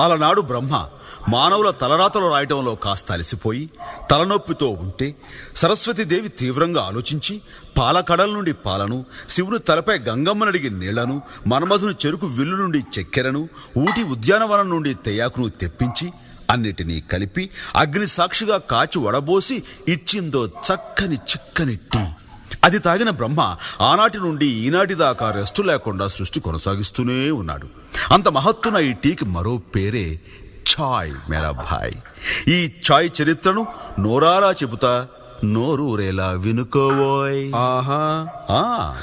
అలనాడు బ్రహ్మ మానవుల తలరాతలు రాయటంలో కాస్త అలసిపోయి తలనొప్పితో ఉంటే సరస్వతీదేవి తీవ్రంగా ఆలోచించి పాలకడల నుండి పాలను, శివుని తలపై గంగమ్మనడిగి నీళ్లను, మన్మధుని చెరుకు విల్లు నుండి చక్కెరను, ఊటి ఉద్యానవనం నుండి తెయాకును తెప్పించి అన్నిటినీ కలిపి అగ్ని సాక్షిగా కాచి వడబోసి ఇచ్చిందో చక్కని చిక్కని టీ. అది తాగిన బ్రహ్మ ఆనాటి నుండి ఈనాటి దాకా రెస్టు లేకుండా సృష్టి కొనసాగిస్తూనే ఉన్నాడు. అంత మహత్తున ఈ టీకి మరో పేరే చాయ్ మేరా భాయ్. ఈ చాయ్ చరిత్రను నోరారా చెబుతా, నోరూరేలా వినుకోవోయ్. ఆహా. ఆ